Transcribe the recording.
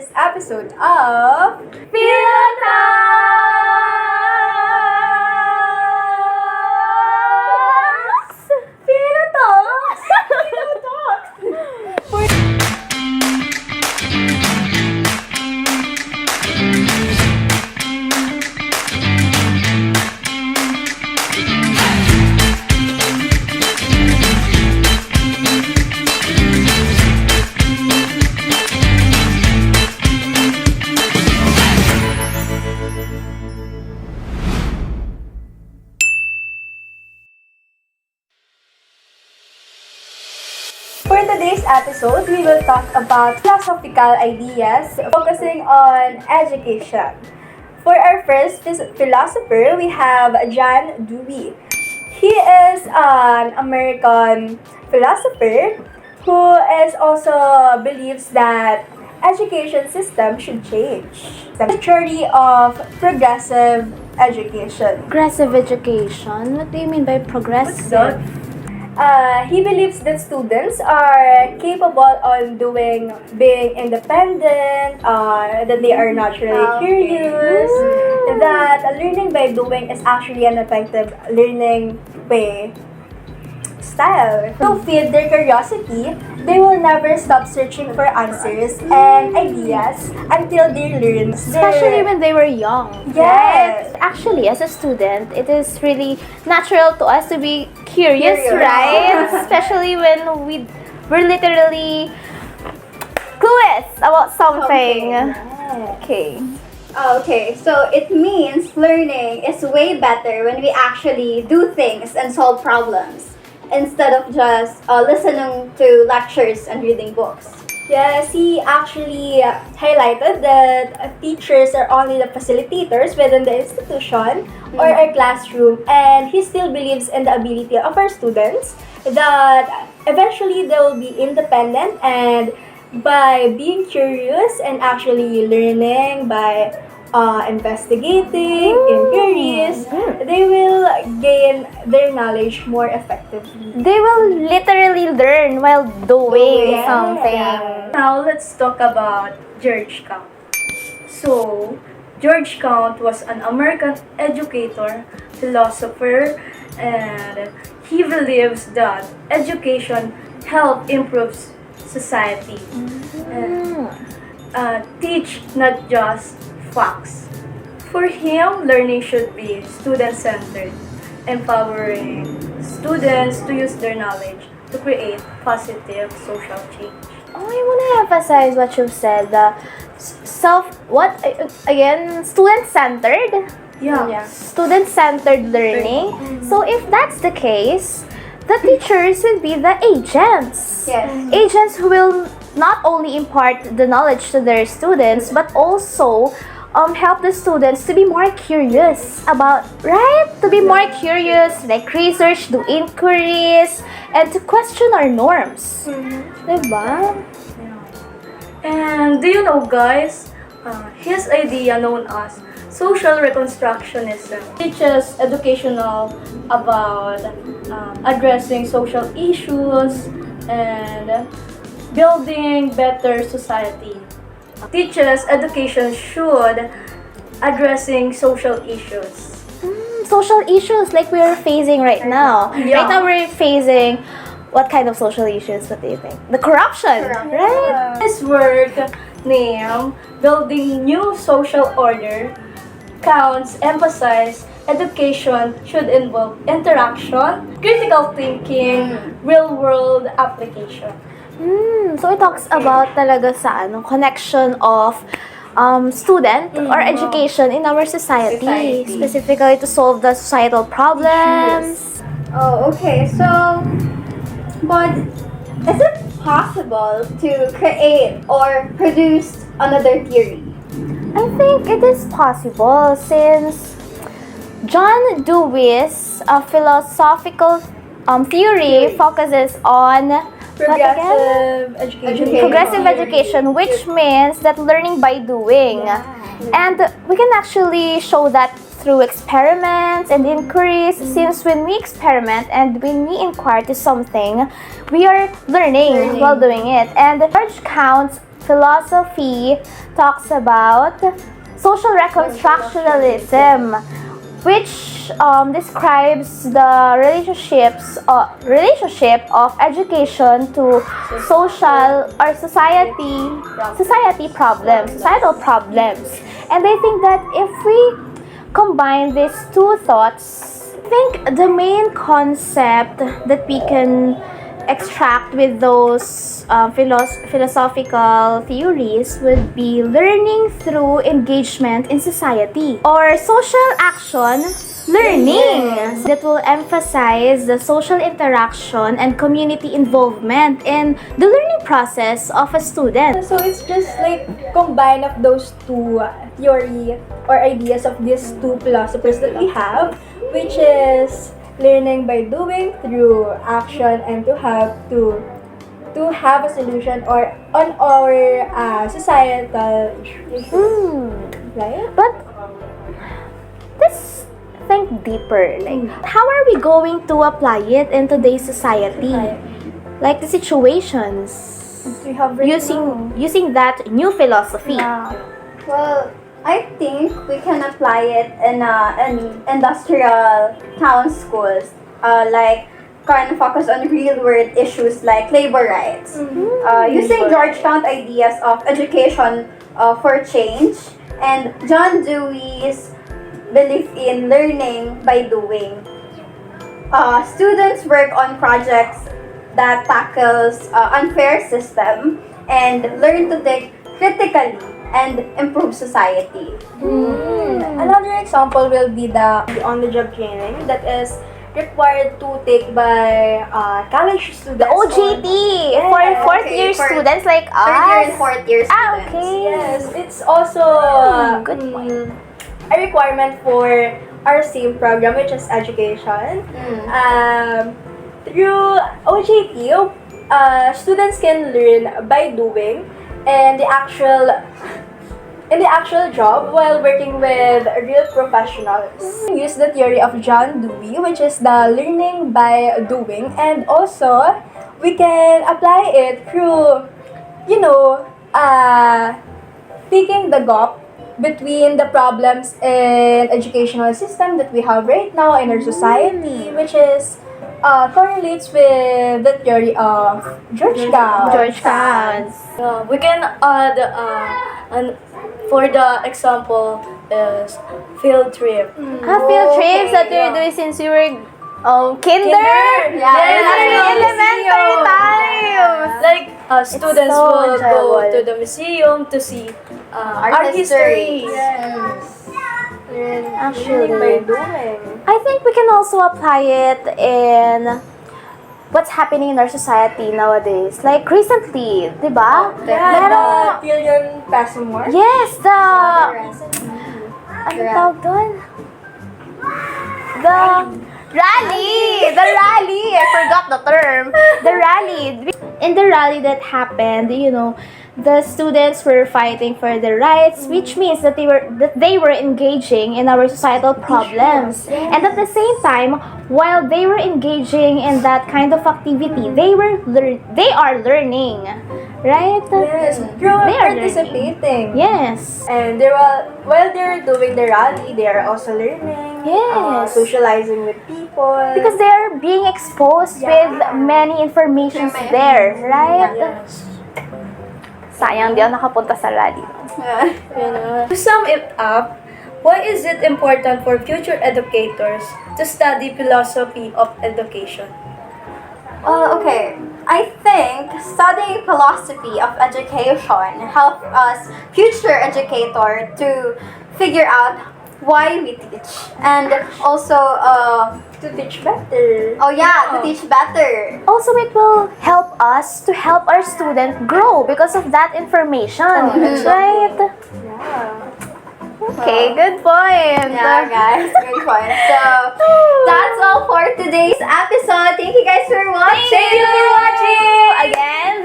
this episode of Philotalks! Philotalks! For today's episode, we will talk about philosophical ideas focusing on education. For our first philosopher, we have John Dewey. He is an American philosopher who is also believes that education system should change. The theory of progressive education. Progressive education? What do you mean by progressive? What's that? He believes that students are capable on being independent, that they are naturally curious, that learning by doing is actually an effective learning way style. To feed their curiosity, they will never stop searching for answers and ideas until they learn. Especially when they were young. Yes. Right? Actually, as a student, it is really natural to us to be curious. Right? Especially when we're literally clueless about something. Okay. Okay, so it means learning is way better when we actually do things and solve problems instead of just listening to lectures and reading books. Yes, he actually highlighted that teachers are only the facilitators within the institution or our classroom, and he still believes in the ability of our students that eventually they will be independent, and by being curious and actually learning by investigating, inquiries, they will gain their knowledge more effectively. They will literally learn while doing something. Now let's talk about George Count. So, George Count was an American educator, philosopher, and he believes that education helps improve society. Teach not just facts. For him, learning should be student-centered, empowering students to use their knowledge to create positive social change. Oh, I want to emphasize what you've said. Student-centered? Yeah. Student-centered learning. So if that's the case, the teachers will be the agents. Yes. Agents who will not only impart the knowledge to their students, but also help the students to be more curious about, right? To be more curious, like research, do inquiries, and to question our norms. Diba? And do you know, guys, his idea known as social reconstructionism teaches educational about addressing social issues and building better society. Teaches education should addressing social issues. Social issues like we're facing right now. Yeah. Right now we're facing what kind of social issues? What do you think? The corruption, right? His work named Building New Social Order counts emphasize education should involve interaction, critical thinking, real-world application. So it talks about talaga sa connection of student or education in our society, specifically to solve the societal problems. Oh, okay. So, but is it possible to create or produce another theory? I think it is possible since John Dewey's philosophical theory focuses on Progressive education. progressive education, which means that learning by doing. And we can actually show that through experiments and inquiries, since when we experiment and when we inquire to something, we are learning while doing it. And George Count philosophy talks about social reconstructionalism, which describes the relationship of education to social or societal problems. And I think that if we combine these two thoughts, I think the main concept that we can extract with those philosophical theories would be learning through engagement in society or social action learning that will emphasize the social interaction and community involvement in the learning process of a student. So it's just like combine of those two theory or ideas of these two philosophers that we have, which is learning by doing through action and to have a solution or on our societal issues, right? But let's think deeper. Like, how are we going to apply it in today's society? Like the situations We have right now. using that new philosophy. Well, I think we can apply it in industrial town schools, like kind of focus on real-world issues like labor rights. Using Georgetown ideas of education for change and John Dewey's belief in learning by doing. Students work on projects that tackles unfair system and learn to think critically and improve society. Another example will be the on-the-job training that is required to take by college students. OJT for fourth year for students like us. Third year and fourth year students. Okay. Yes, it's also good point. a requirement for our same program, which is education. Through OJT, students can learn by doing and the actual job while working with real professionals. Use the theory of John Dewey, which is the learning by doing, and also we can apply it through, taking the gap between the problems in educational system that we have right now in our society, which is correlates with the theory of Georgetown. We can add for the example is field trip. Field trips that we're doing since we were kinder. Elementary times. Like students so will go enjoyable. to the museum to see Art history. Actually, by doing. I think we can also apply it in what's happening in our society nowadays. Like recently, di ba? The billion peso mark. Yes, ano tawag doon? The rally! I forgot the term. The rally. In the rally that happened, the students were fighting for their rights, which means that they were engaging in our societal problems. And at the same time, while they were engaging in that kind of activity, they are learning, right? Yes, They are participating. Yes. And while they're doing the rally, they are also learning, Yes. socializing with people. Because they are being exposed with many informations there, right? Yes. Sayang, di ako nakapunta sa rally. To sum it up, why is it important for future educators to study philosophy of education? Okay, I think studying philosophy of education helps us future educator to figure out why we teach and also To teach better. to teach better. Also, it will help us to help our student grow because of that information, right? Yeah. Okay, good point. Yeah, guys, good point. So that's all for today's episode. Thank you guys for watching. Thank you for watching. Again,